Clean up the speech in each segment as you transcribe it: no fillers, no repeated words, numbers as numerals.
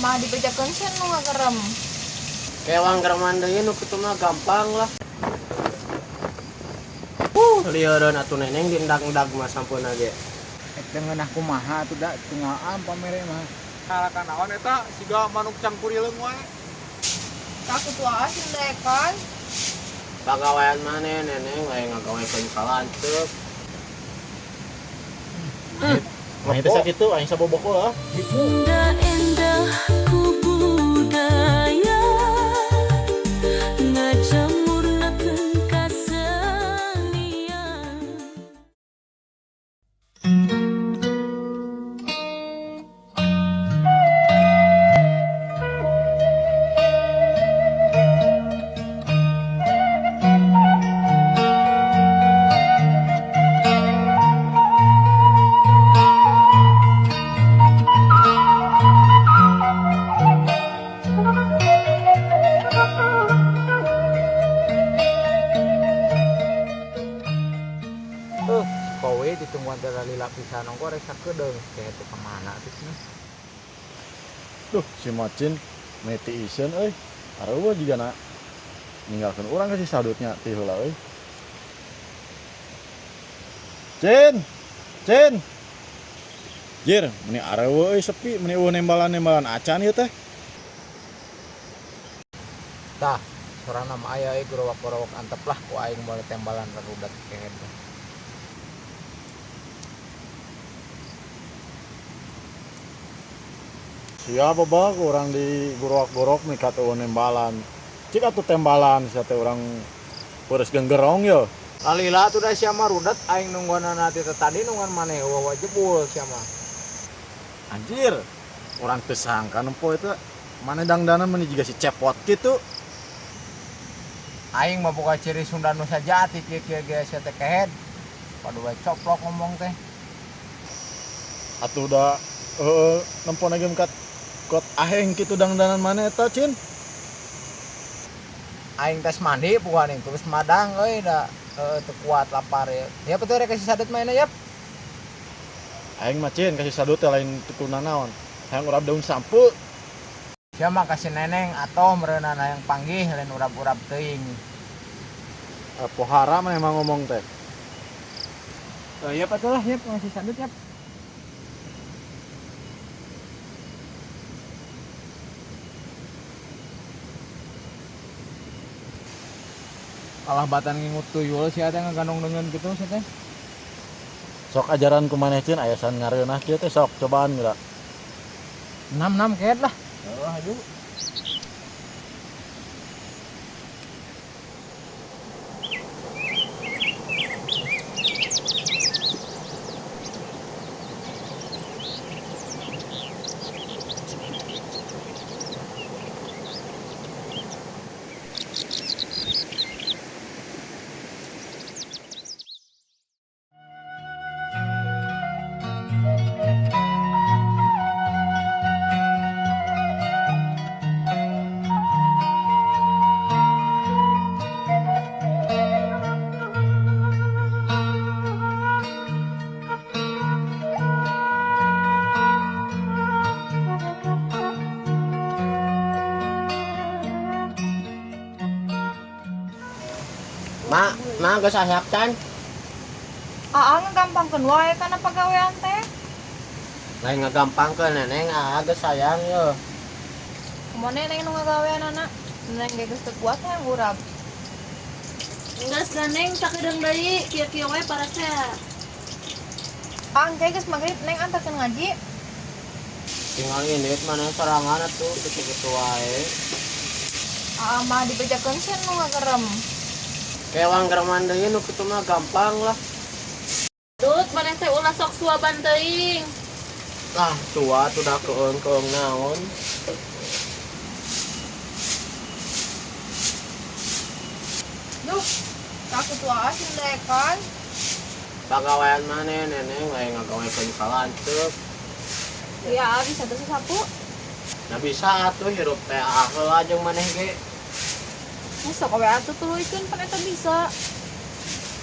Mah dibejakeun sih nu ngagerem. Kewang gereman deui nu kitu mah gampang lah. Lieureun atuh neneng dindag-dag mah sampuna ge. Dengan aku maha tuh dak tungaan pamere mah. Kalakan naon eta siga manuk cangkurileung wae. Takut wae sindekan. Pagawean maneh neneng we ngagawekeun kalanteup. Nah itu sakitu aing saboboko lah. Indah ku budaya ngajamurnakeun kasenian. Kowe ditungguan dari lila pisan ongko rek sakedeung kayak teh kemana tuh sih. Duh, si Macin meti isen euy. Areueuh jigana ninggalkeun urang ke si sadutnya ti heula euy. Cin. Jir, meni areueuh euy sepi, meni eueuh nembalan-nembalan acan ieu teh. Tah, soranna mah aya euy gerowak-gerowak antep lah ku aing moal tembalan rarudat kehed. Siapa bah orang di gorok-gorok nih kata nembalan. Cik atuh tembalan sate orang peres genggerong ya. Alila tuh dah sia mah rudat aing nungguan nanti tadi nungguan maneh wawa jebul sia mah. Anjir, orang teu sangka nempo itu mana dangdanan meni jiga si cepot gitu. Aing mah boga ciri Sunda nu sajati kieu-kieu ge sia teh kehed. Padu wae coplok ngomong teh. Atuh udah nempo nage kot aheng gitu dangdanan mana eta Cin. Aing tes mandi bukan yang terus madang euy da teu kuat lapar ya. Ya betul rek kasih sadet mainnya yap. Aing mah Cin kasih sadut teh lain tukuna naon. Hayang urap daun sampu. Sia mah kasih neneng atau mereunana yang panggih lain urap-urap teuing. Pohara mah emang ngomong teh. Ya betul lah yap ngasih sadut yap. Alah batan ngingut tuyul sia teh ngagandong dengan gitu sia teh. Sok ajaran ku maneh Cin ayasan ngareunah kieu teh sok cobaan geura. 6 kehed lah. Oh, aduh. Mak geus asap can. Ngagampangkeun wae kana pagawean teh. Lain ngagampangkeun neneng geus sayang ye. Kumaha neneng nu ngagaweanana? Neneng ge geus teu kuat hayang urap. Geus ganeng sakedeung deui kieu-kieu we parasea. Engke geus magrib neng antarkeun ngaji. Tinggal indit maneh sorangan atuh kitu-kitu wae. Mah dibejakeun sih nu ngagerem. Kewang gereman deui nu kitu mah gampang lah. Dut maneh teh ulah sok suaban teuing. Lah tua tuh dah keung naon. Duh, takut wae sindekan. Pagawean maneh neneng we ngagawekeun kalanteup. Ya, bisa tuh sapu. Nah bisa atuh hirup teh heula jeung maneh ge. Musa kowe atuh tuluikeun pan eta bisa.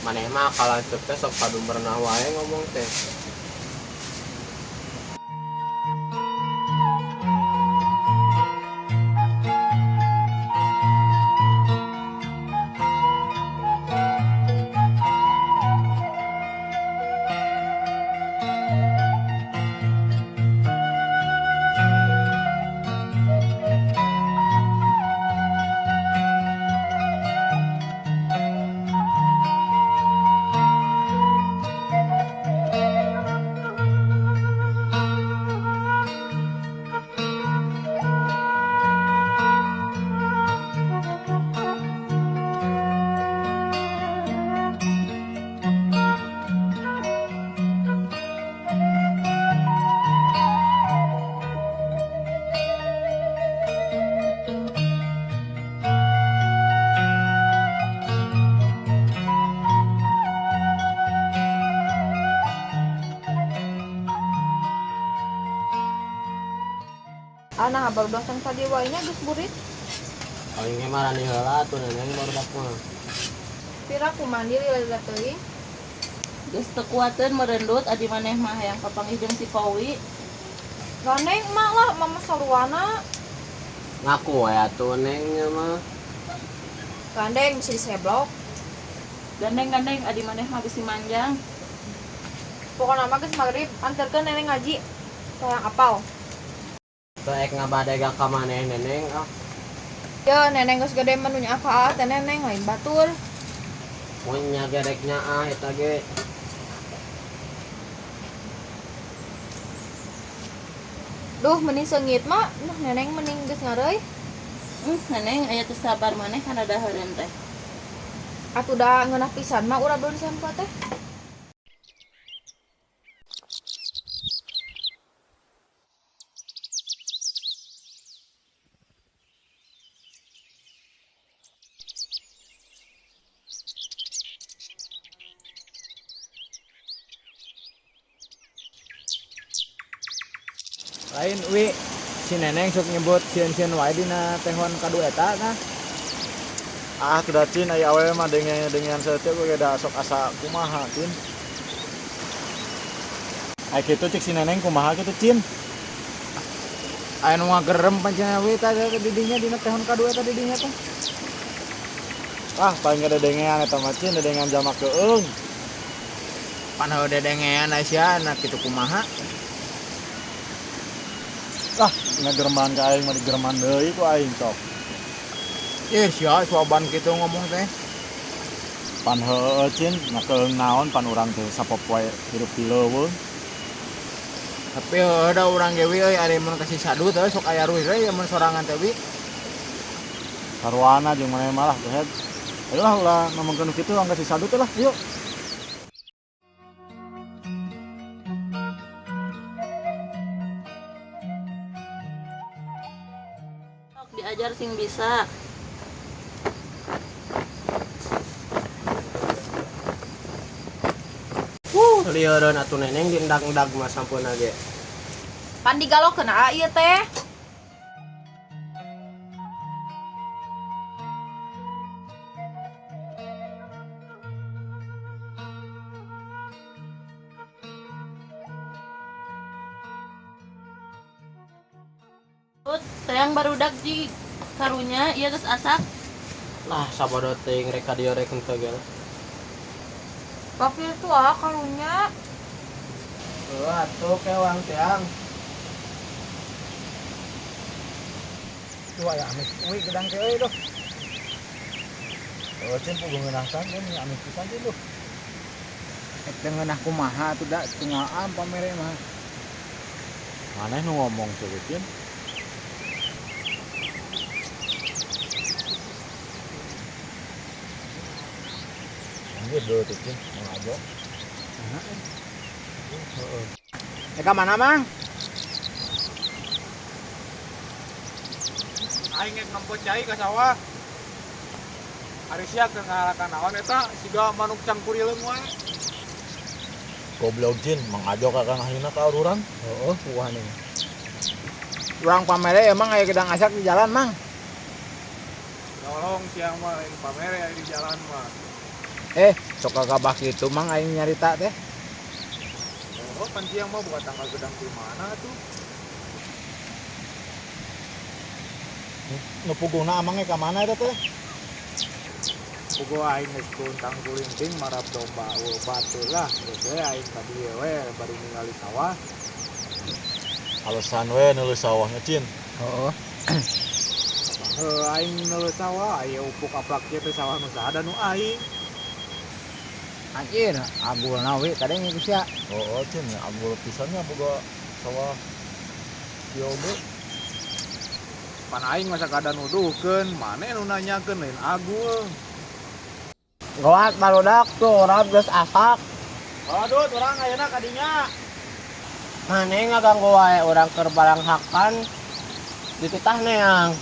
Maneh mah kalanteup teh sok padumberna wae ngomong teh. nah baru datang tadi wainya geus burit. Paling ge marani heula tuh neneng baru dak mah. Pira ku mandi lila teuing. Geus teu kuateun merendut adi maneh mah hayang papanggih jeung si Kowi. Gandeng mak lah mama saluana. Ngaku we atuh nengnya mah. Gandeng bisa diseblok. Gandeng-gandeng adi maneh mah bisi manjang. Pokoknya mah geus magrib anterkeun neneng ngaji. Sayang apal. Teu ek ngabadega ka maneh neneng ah. Ya neneng geus gede menunya aka teh neneng lain batur. Mun nya gereknya ah eta ge. Duh mending seungit mah, neneng mending geus ngareuy. Neneng aya teu sabar maneh kana daheureun teh. Atuh da ngeunah pisan mah urang belum sampo teh. Lain wi si neneng sok nyebut sieun-sieun wae dina tehon kadu eta nah. Ah teu da cin aya awewe mah dengan saeutik ge da sok asa kumaha cin. Ai kitu cik si neneng kumaha kitu cin. Aya nu ngagerem pancen wi tah didinya dina tehon kadu eta didinya teh. Ah paling gede dengean eta mah cin dengean jamak keung. Pan heuh dedengean sia na kitu kumaha. Ah ngagerman ka aing mah digerman deui ku aing sok. Ih sia soban kitu ngomong teh. Pan heueuh cin na keung naon pan urang teh sapopoe hirup di leuweung. Tapi heueuh da urang ge wi euy ari mun kasih sadut euy sok aya ruih we mun sorangan teh wi. Sarwana jeung maneh malah teh. Ayolah ulah ngomongkeun kitu angga si sadut lah yuk. Sok diajar sing bisa. Lieureun atuh neneng diendag-endag mah sampeuna ge. Pan digalokeun ieu teh. Tayang barudak di karunya ieu geus asak. Lah sabada teuing rek ka dieu rek henteu ge. Papi itu karunya. Heuh atuh kewang tiang. Tuh aya amis wi gedang teh euy doh. Oh cin puguh ngeunahsan kan nya amis pisan cin duh. Ek teh ngeunah kumaha tuh da tungaan pamere mah. Maneh nu ngomong seueuh cin. Anjir deuh teh cin ngajo. Eka mana mang? Aing ngek nempo cai ka sawah. Ari sia keur ngalakan naon eta siga manuk cangkurileung wae. Goblok jin mengajo ka kang ayeuna ka urang. Heeh, puah nih. Urang pamere emang aya gedang asak di jalan, Mang. Tolong siang mah aing pamere aya di jalan mah. Sok kagabah kitu Mang aing nyarita teh. Oh, pan siang mah bukan tanggal gedang di mana tuh? Nu puguna amang ka mana eta teh? Pugo aing geus kuntang kulinting marab domba batu lah. Geus we aing ka dieu we bari ningali sawah. Alasan we neuleuh sawahnya cin. Heeh. Aing neuleuh sawah aya upuk aplak kieu teh sawah nu sada nu aing. Anjir, agulna wi kadang geus sia. Oh cin ya ambul pisannya boga sawah kieu ge. Pan aing masa kada nuduhkeun, mane nu nanyakeun lain agul. Goat barudak tuh urang geus asak. Aduh, urang ayeuna ka dinya. Maneh ngaganggu wae urang keur barang hakan. Dititah neang.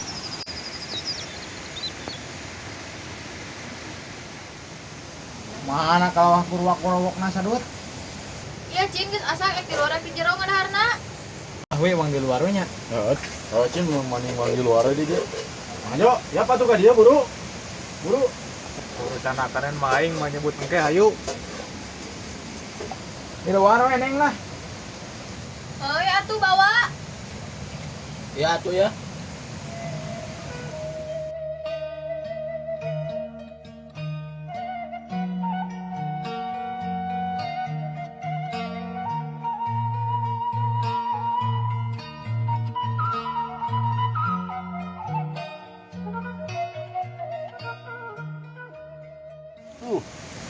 Mana kawah kurwak-kurwakna sadut? Iya cing geus asak ek di luar di jero ngadaharna. Ah we wang di luar we nya. Heeh. Oh, Cin mau maning di luar di dia. Ayo, ya apa tuh ka dia buru? Buru. Urusan akanan maing menyebut engke hayu. Di luar we neng lah. Oh ya tuh bawa. Ya tuh ya.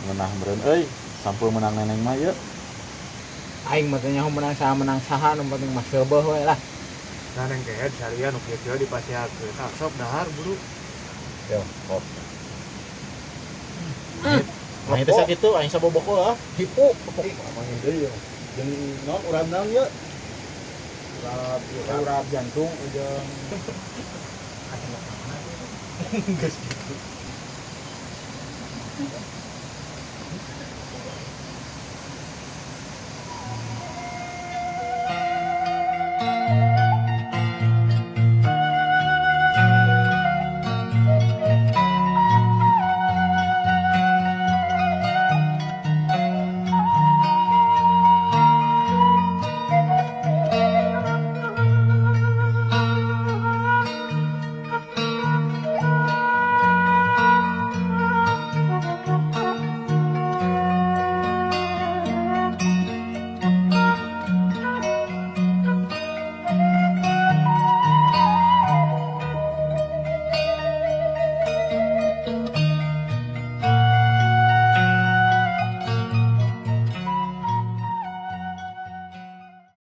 Menang beren euy, sampul menang neneng mah ya. Aing mah teh nyaho menang saha nu penting mah seubeuh we lah. Nah neng kehead salian nu kieu dipasihakeun. Ah sok dahar buru. Yo, kok. Nah itu sakit tuh, aing saboboko ah. Hipu. Mangin deui ya. Jeung naon urang naon ya? Urap jantung ujung. Geus gitu.